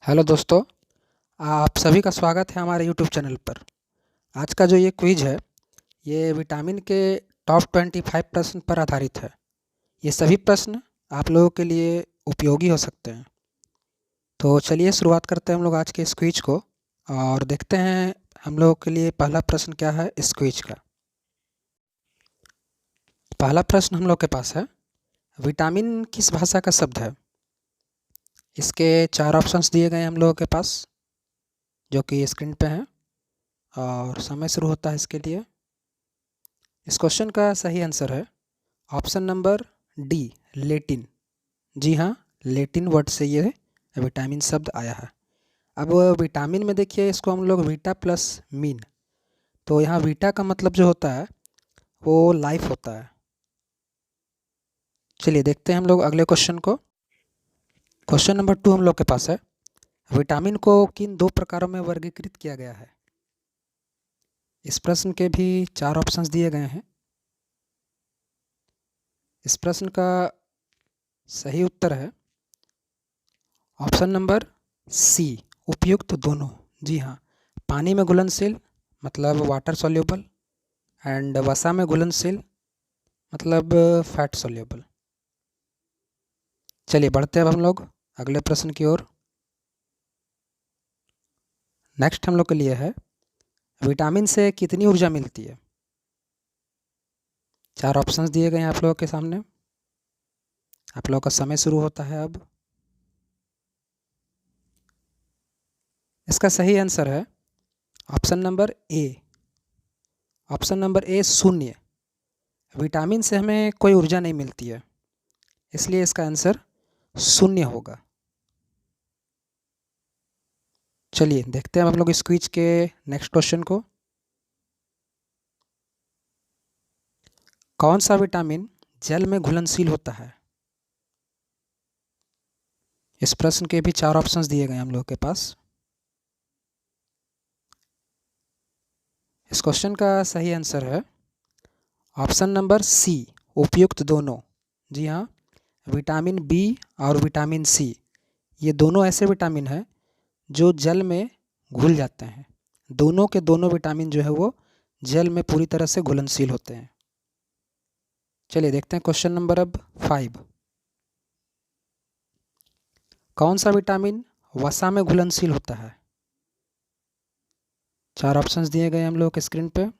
Hello दोस्तों, आप सभी का स्वागत है हमारे यूट्यूब चैनल पर। आज का जो ये क्विज है, ये विटामिन के टॉप 25 प्रश्न पर आधारित है। ये सभी प्रश्न आप लोगों के लिए उपयोगी हो सकते हैं। तो चलिए शुरुआत करते हैं हम लोग आज के इस क्विज को और देखते हैं हम लोगों के लिए पहला प्रश्न क्या है इस क्विज का। पहला प्रश्न हम लोग के पास है, विटामिन किस भाषा का शब्द है? इसके 4 ऑप्शंस दिए गए हैं हम लोगों के पास, जो कि स्क्रीन पे हैं और समय शुरू होता है इसके लिए। इस क्वेश्चन का सही आंसर है ऑप्शन नंबर डी, लेटिन। जी हाँ, लेटिन वर्ड से ये विटामिन शब्द आया है। अब विटामिन में देखिए, इसको हम लोग वीटा प्लस मीन, तो यहाँ वीटा का मतलब जो होता है वो लाइफ होता है। चलिए देखते हैं हम लोग अगले क्वेश्चन को। क्वेश्चन नंबर 2 हम लोग के पास है, विटामिन को किन 2 प्रकारों में वर्गीकृत किया गया है? इस प्रश्न के भी 4 ऑप्शंस दिए गए हैं। इस प्रश्न का सही उत्तर है ऑप्शन नंबर सी, उपयुक्त दोनों। जी हाँ, पानी में घुलनशील मतलब वाटर सॉल्युबल एंड वसा में घुलनशील मतलब फैट सॉल्युबल। चलिए बढ़ते हैं अब हम लोग अगले प्रश्न की ओर। नेक्स्ट हम लोग के लिए है, विटामिन से कितनी ऊर्जा मिलती है? 4 ऑप्शंस दिए गए हैं आप लोगों के सामने। आप लोगों का समय शुरू होता है अब। इसका सही आंसर है ऑप्शन नंबर ए। ऑप्शन नंबर ए, 0। विटामिन से हमें कोई ऊर्जा नहीं मिलती है, इसलिए इसका आंसर 0 होगा। चलिए देखते हैं हम लोग इस क्विज के नेक्स्ट क्वेश्चन को। कौन सा विटामिन जल में घुलनशील होता है? इस प्रश्न के भी 4 ऑप्शंस दिए गए हैं हम लोग के पास। इस क्वेश्चन का सही आंसर है ऑप्शन नंबर सी, उपयुक्त दोनों। जी हाँ, विटामिन बी और विटामिन सी, ये दोनों ऐसे विटामिन हैं जो जल में घुल जाते हैं। दोनों के दोनों विटामिन जो है वो जल में पूरी तरह से घुलनशील होते हैं। चलिए देखते हैं क्वेश्चन नंबर अब 5। कौन सा विटामिन वसा में घुलनशील होता है? 4 ऑप्शंस दिए गए हैं हम लोग के स्क्रीन पे।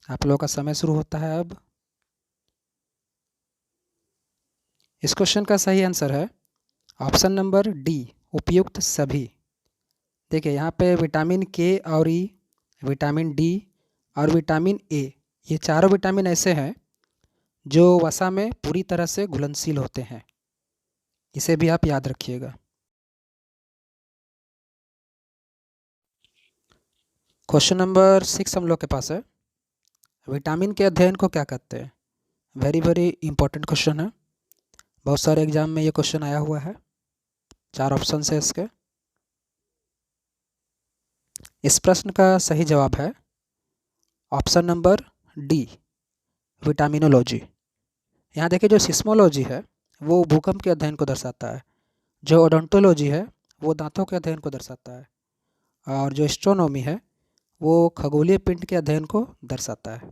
आप लोगों का समय शुरू होता है अब। इस क्वेश्चन का सही आंसर है ऑप्शन नंबर डी, उपयुक्त सभी। देखिए यहाँ पे विटामिन के और ई, विटामिन डी और विटामिन ए, ये चारों विटामिन ऐसे हैं जो वसा में पूरी तरह से घुलनशील होते हैं। इसे भी आप याद रखिएगा। क्वेश्चन नंबर 6 हम लोग के पास है, विटामिन के अध्ययन को क्या कहते हैं? वेरी वेरी इंपॉर्टेंट क्वेश्चन है, बहुत सारे एग्जाम में ये क्वेश्चन आया हुआ है। 4 ऑप्शन है इसके। इस प्रश्न का सही जवाब है ऑप्शन नंबर डी, विटामिनोलॉजी। यहाँ देखिए, जो सिस्मोलॉजी है वो भूकंप के अध्ययन को दर्शाता है, जो ओडोंटोलॉजी है वो दांतों के अध्ययन को दर्शाता है, और जो एस्ट्रोनॉमी है वो खगोलीय पिंड के अध्ययन को दर्शाता है।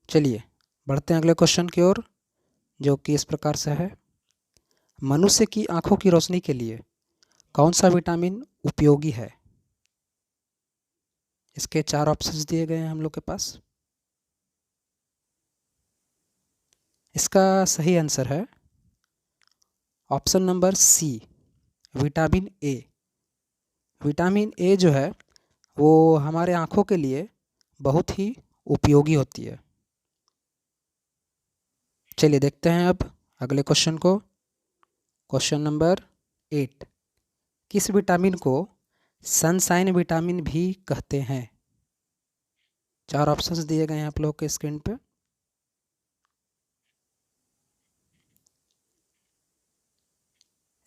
चलिए बढ़ते हैं अगले क्वेश्चन की ओर, जो कि इस प्रकार से है, मनुष्य की आंखों की रोशनी के लिए कौन सा विटामिन उपयोगी है? इसके 4 ऑप्शंस दिए गए हैं हम लोग के पास। इसका सही आंसर है option number C, vitamin A. Vitamin A जो है वो हमारे आँखों के लिए बहुत ही उपयोगी होती है। चलिए देखते हैं अब अगले क्वेश्चन को। क्वेश्चन नंबर 8, किस विटामिन को सनशाइन विटामिन भी कहते हैं? 4 ऑप्शंस दिए गए हैं आप लोग के स्क्रीन पे।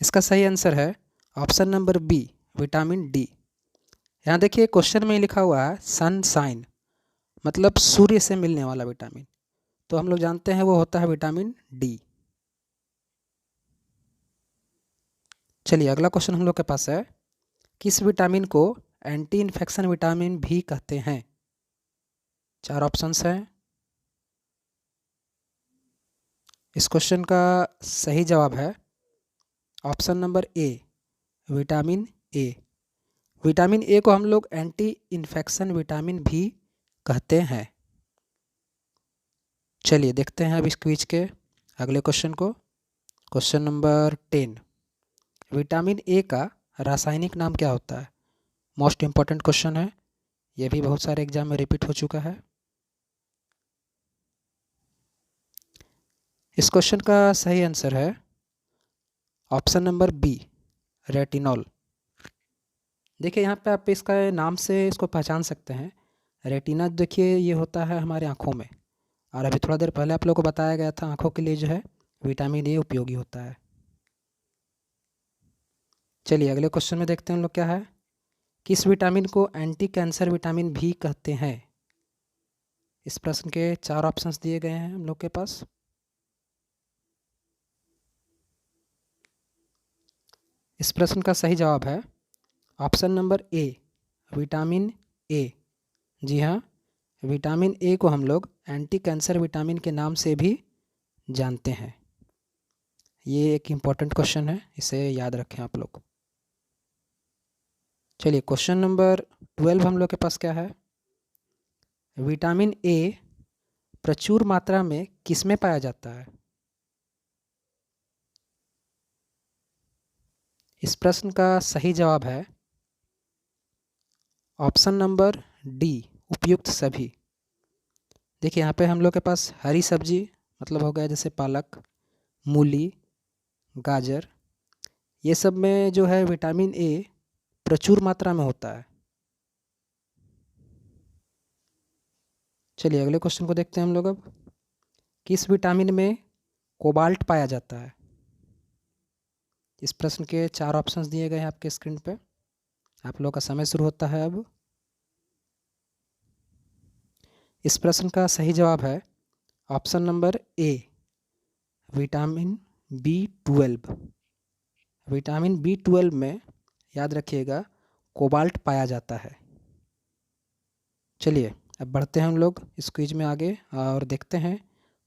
इसका सही आंसर है option number B, vitamin D. यहाँ देखिए क्वेश्चन में लिखा हुआ है सनशाइन, मतलब सूर्य से मिलने वाला विटामिन, तो हम लोग जानते हैं वो होता है विटामिन डी। चलिए अगला क्वेश्चन हम लोग के पास है, किस विटामिन को एंटी इन्फेक्शन विटामिन भी कहते हैं? 4 ऑप्शंस हैं। इस क्वेश्चन का सही जवाब है option number A, vitamin A. Vitamin ए को हम लोग एंटी इन्फेक्शन विटामिन भी कहते हैं। चलिए देखते हैं अब इस क्विज के अगले क्वेश्चन को। क्वेश्चन नंबर 10, विटामिन ए का रासायनिक नाम क्या होता है? मोस्ट इम्पॉर्टेंट क्वेश्चन है, ये भी बहुत सारे एग्जाम में रिपीट हो चुका है। इस क्वेश्चन का सही आंसर है ऑप्शन नंबर बी, रेटिनॉल। देखिए यहाँ पे आप इसका नाम से इसको पहचान सकते हैं। रेटिना देखिए ये होता है हमारे आँखों में, और अभी थोड़ा देर पहले आप लोगों को बताया गया था आँखों के लिए जो है विटामिन ए उपयोगी होता है। चलिए अगले क्वेश्चन में देखते हैं हम लोग क्या है, किस विटामिन को एंटी कैंसर विटामिन भी कहते हैं? इस प्रश्न के 4 ऑप्शंस दिए गए हैं हम लोग के पास। इस प्रश्न का सही जवाब है option number A, vitamin A. जी हाँ, विटामिन ए को हम लोग एंटी कैंसर विटामिन के नाम से भी जानते हैं। ये एक इम्पॉर्टेंट क्वेश्चन है, इसे याद रखें आप लोग। चलिए क्वेश्चन नंबर 12 हम लोग के पास क्या है, विटामिन ए प्रचुर मात्रा में किस में पाया जाता है? इस प्रश्न का सही जवाब है ऑप्शन नंबर डी, उपयुक्त सभी। देखिए यहाँ पे हम लोग के पास हरी सब्जी मतलब हो गया जैसे पालक, मूली, गाजर, ये सब में जो है विटामिन ए प्रचुर मात्रा में होता है। चलिए अगले क्वेश्चन को देखते हैं हम लोग अब, किस विटामिन में कोबाल्ट पाया जाता है? इस प्रश्न के 4 ऑप्शंस दिए गए हैं आपके स्क्रीन पे। आप लोगों का समय शुरू होता है अब। इस प्रश्न का सही जवाब है option number A, vitamin B12। Vitamin B12 में याद रखिएगा कोबाल्ट पाया जाता है। चलिए अब बढ़ते हैं हम लोग इस क्विज में आगे और देखते हैं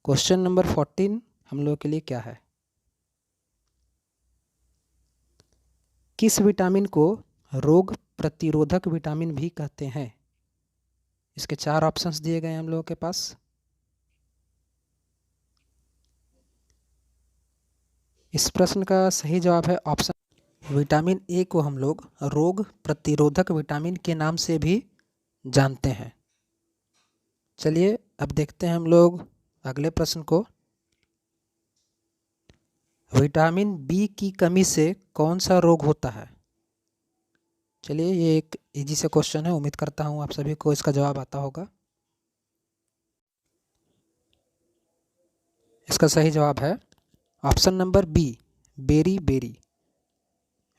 क्वेश्चन नंबर 14 हम लोग के लिए क्या है। किस विटामिन को रोग प्रतिरोधक विटामिन भी कहते हैं? इसके 4 ऑप्शंस दिए गए हैं हम लोगों के पास। इस प्रश्न का सही जवाब है ऑप्शन, विटामिन ए को हम लोग रोग प्रतिरोधक विटामिन के नाम से भी जानते हैं। चलिए अब देखते हैं हम लोग अगले प्रश्न को, विटामिन बी की कमी से कौन सा रोग होता है? चलिए ये एक इजी से क्वेश्चन है, उम्मीद करता हूँ आप सभी को इसका जवाब आता होगा। इसका सही जवाब है option number B, beriberi.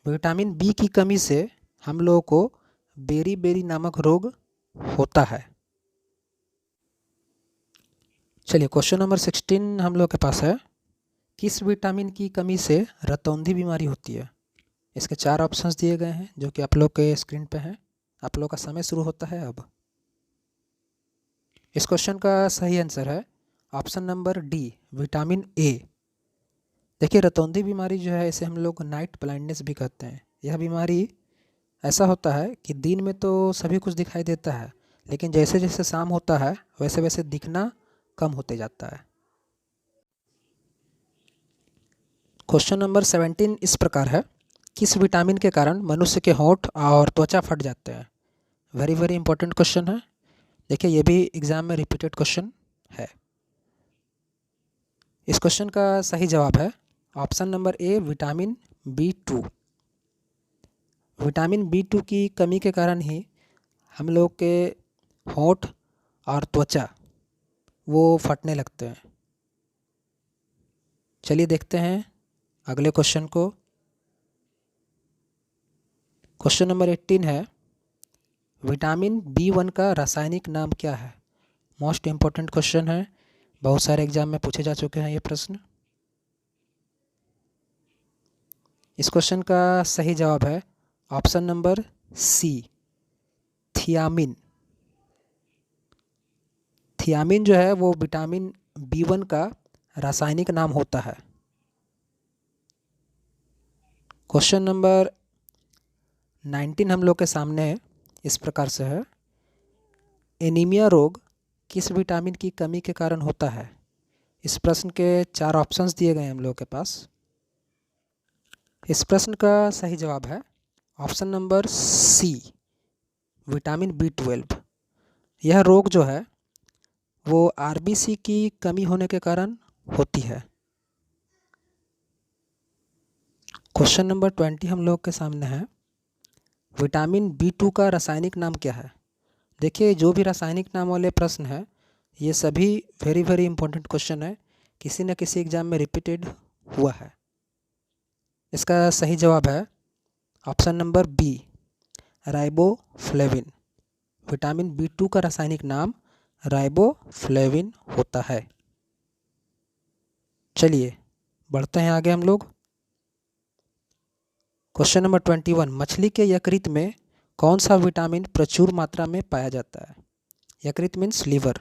Vitamin B की कमी से हम लोगों को बेरी बेरी नामक रोग होता है। चलिए क्वेश्चन नंबर 16 हम लोग के पास है, किस विटामिन की कमी से रतौंधी बीमारी होती है? इसके 4 ऑप्शंस दिए गए हैं जो कि आप लोग के स्क्रीन पे हैं। आप लोग का समय शुरू होता है अब। इस क्वेश्चन का सही आंसर है option number D, vitamin A. देखिए रतौंधी बीमारी जो है इसे हम लोग नाइट ब्लाइंडनेस भी कहते हैं। यह बीमारी ऐसा होता है कि दिन में तो सभी कुछ दिखाई देता है, लेकिन जैसे जैसे शाम होता है वैसे वैसे दिखना कम होते जाता है। क्वेश्चन नंबर 17 इस प्रकार है, किस विटामिन के कारण मनुष्य के होंठ और त्वचा फट जाते हैं? वेरी वेरी इंपॉर्टेंट क्वेश्चन है। देखिए ये भी एग्जाम में रिपीटेड क्वेश्चन है। इस क्वेश्चन का सही जवाब है option number A, vitamin B2। Vitamin B2 की कमी के कारण ही हम लोग के होंठ और त्वचा वो फटने लगते हैं। चलिए देखते हैं अगले क्वेश्चन को। क्वेश्चन नंबर 18 है, विटामिन B1 का रासायनिक नाम क्या है? मोस्ट इम्पॉर्टेंट क्वेश्चन है, बहुत सारे एग्जाम में पूछे जा चुके हैं ये प्रश्न। इस क्वेश्चन का सही जवाब है option number C, thiamine. Thiamine जो है वो विटामिन B1 का रासायनिक नाम होता है। क्वेश्चन नंबर 19 हम लोग के सामने इस प्रकार से है, एनीमिया रोग किस विटामिन की कमी के कारण होता है? इस प्रश्न के 4 ऑप्शंस दिए गए हैं हम लोग के पास। इस प्रश्न का सही जवाब है option number C, vitamin B12। यह रोग जो है वो RBC की कमी होने के कारण होती है। क्वेश्चन नंबर 20 हम लोग के सामने है, विटामिन B2 का रासायनिक नाम क्या है? देखिए, जो भी रासायनिक नाम वाले प्रश्न है ये सभी वेरी वेरी इंपॉर्टेंट क्वेश्चन है, किसी न किसी एग्जाम में रिपीटेड हुआ है। इसका सही जवाब है option number B, riboflavin. Vitamin B2 का रासायनिक नाम राइबोफ्लेविन होता है। चलिए बढ़ते हैं आगे हम लोग। क्वेश्चन नंबर 21, मछली के यकृत में कौन सा विटामिन प्रचुर मात्रा में पाया जाता है? यकृत मीन्स लीवर।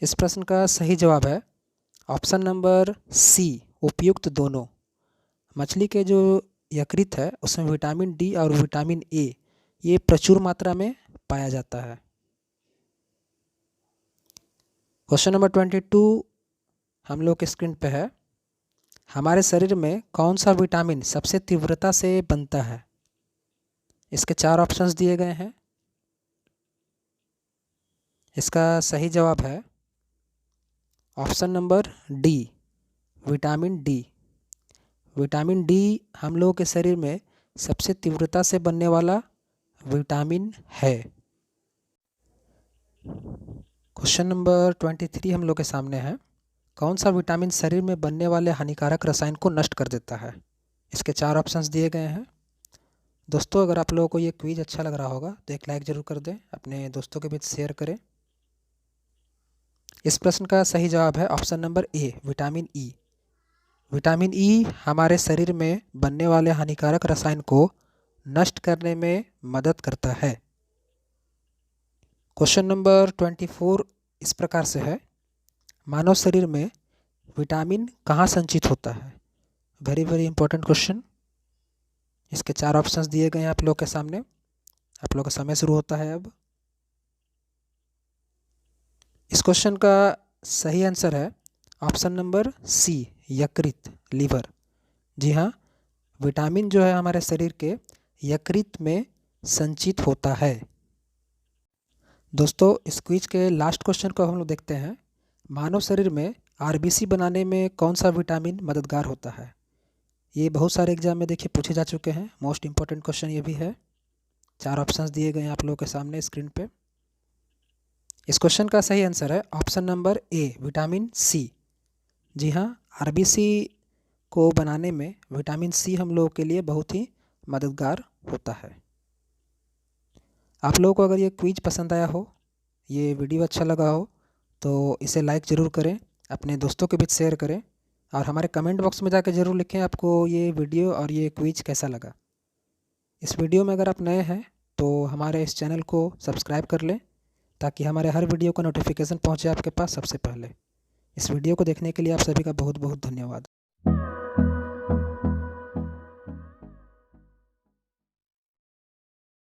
इस प्रश्न का सही जवाब है ऑप्शन नंबर सी, उपयुक्त दोनों। मछली के जो यकृत है उसमें विटामिन D और विटामिन A ये प्रचुर मात्रा में पाया जाता है। क्वेश्चन नंबर 22 हम लोग के स्क्रीन पे है, हमारे शरीर में कौन सा विटामिन सबसे तीव्रता से बनता है? इसके 4 ऑप्शंस दिए गए हैं। इसका सही जवाब है option number D, vitamin D। Vitamin D हम लोगों के शरीर में सबसे तीव्रता से बनने वाला विटामिन है। क्वेश्चन नंबर 23 हम लोग के सामने है, कौन सा विटामिन शरीर में बनने वाले हानिकारक रसायन को नष्ट कर देता है? इसके 4 ऑप्शंस दिए गए हैं। दोस्तों, अगर आप लोगों को ये क्विज अच्छा लग रहा होगा तो एक लाइक ज़रूर कर दें, अपने दोस्तों के बीच शेयर करें। इस प्रश्न का सही जवाब है option number A, vitamin E। Vitamin E हमारे शरीर में बनने वाले हानिकारक रसायन को नष्ट करने में मदद करता है। क्वेश्चन नंबर 24 इस प्रकार से है, मानव शरीर में विटामिन कहाँ संचित होता है? Very very important question. इसके 4 ऑप्शंस दिए गए हैं आप लोग के सामने। आप लोग का समय शुरू होता है अब। इस क्वेश्चन का सही आंसर है ऑप्शन नंबर सी, यकृत, लीवर। जी हाँ, विटामिन जो है हमारे शरीर के यकृत में संचित होता है। दोस्तों, इस क्विज के लास्ट क्वेश्चन को हम लोग देखते हैं, मानव शरीर में RBC बनाने में कौन सा विटामिन मददगार होता है? ये बहुत सारे एग्जाम में देखिए पूछे जा चुके हैं, मोस्ट इम्पॉर्टेंट क्वेश्चन ये भी है। 4 ऑप्शंस दिए गए हैं आप लोगों के सामने स्क्रीन पे। इस क्वेश्चन का सही आंसर है option number A, vitamin C। जी हाँ, RBC को बनाने में विटामिन C हम लोगों के लिए बहुत ही मददगार होता है। आप लोगों को अगर ये क्विज पसंद आया हो, ये वीडियो अच्छा लगा हो तो इसे लाइक ज़रूर करें, अपने दोस्तों के बीच शेयर करें और हमारे कमेंट बॉक्स में जाकर ज़रूर लिखें आपको ये वीडियो और ये क्विज कैसा लगा। इस वीडियो में अगर आप नए हैं तो हमारे इस चैनल को सब्सक्राइब कर लें ताकि हमारे हर वीडियो का नोटिफिकेशन पहुंचे आपके पास सबसे पहले। इस वीडियो को देखने के लिए आप सभी का बहुत बहुत धन्यवाद।